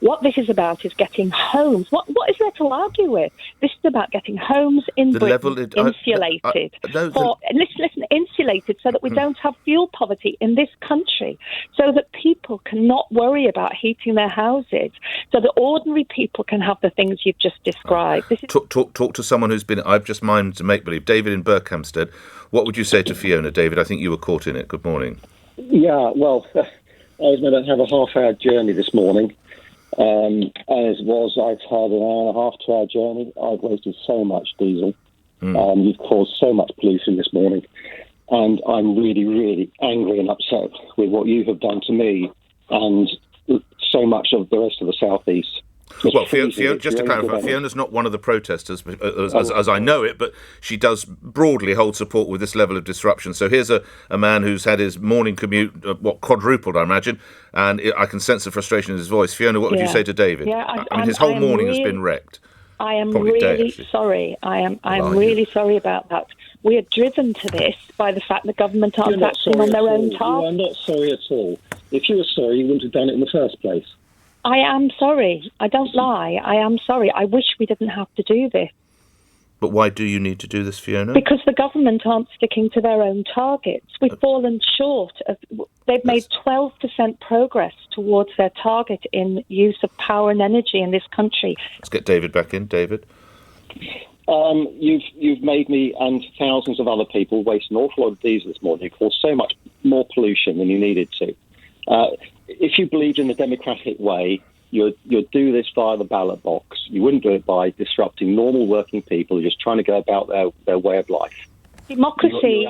What this is about is getting homes. What is there to argue with? This is about getting homes in Britain insulated. Listen, insulated so that we don't have fuel poverty in this country, so that people cannot worry about heating their houses, so that ordinary people can have the things you've just described. Talk to someone who's been... I've just mimed to make-believe. David in Berkhamsted. What would you say to Fiona? David, I think you were caught in it. Good morning. Yeah, well, I was meant to have a half-hour journey this morning. As was, I've had an hour and a half, 2-hour journey. I've wasted so much diesel. You've caused so much pollution this morning. And I'm really, really angry and upset with what you have done to me and so much of the rest of the South East. Well, Fiona, just to clarify, Fiona's not one of the protesters, as I know it, but she does broadly hold support with this level of disruption. So here's a man who's had his morning commute, quadrupled, I imagine, and I can sense the frustration in his voice. Fiona, what would you say to David? I mean, his whole morning has been wrecked. I am really sorry. I'm really sorry about that. We are driven to this by the fact the government aren't acting on their own task. You are not sorry at all. If you were sorry, you wouldn't have done it in the first place. I am sorry. I don't lie. I am sorry. I wish we didn't have to do this. But why do you need to do this, Fiona? Because the government aren't sticking to their own targets. We've fallen short of... They've made 12% progress towards their target in use of power and energy in this country. Let's get David back in. David? You've made me and thousands of other people waste an awful lot of diesel this morning. You've caused so much more pollution than you needed to. If you believed in the democratic way, you'd do this via the ballot box. You wouldn't do it by disrupting normal working people who are just trying to go about their way of life. Democracy...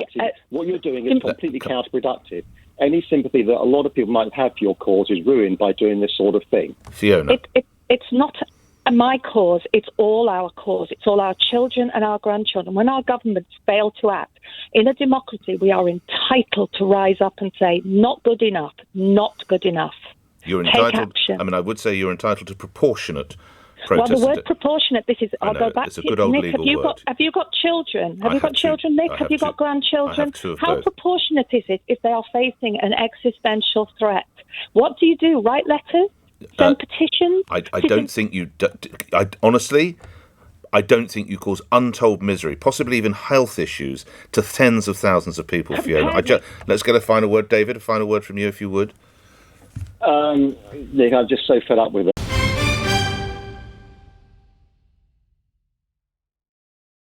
what you're doing is completely counterproductive. Any sympathy that a lot of people might have for your cause is ruined by doing this sort of thing. Fiona? It's not my cause. It's all our cause. It's all our children and our grandchildren. When our governments fail to act, in a democracy, we are entitled to rise up and say, not good enough, not good enough. You're entitled. Take action. I mean, I would say you're entitled to proportionate protest. Well, the word proportionate, I'll go back to Nick. Word. Have you got children? Have you got children, Nick? Have you got grandchildren? I have two of How both. proportionate is it if they are facing an existential threat? What do you do? Write letters? Send petitions? I don't think you... honestly, I don't think you cause untold misery, possibly even health issues, to tens of thousands of people, Fiona. Let's get a final word, David, a final word from you, if you would. Nick, I'm just so fed up with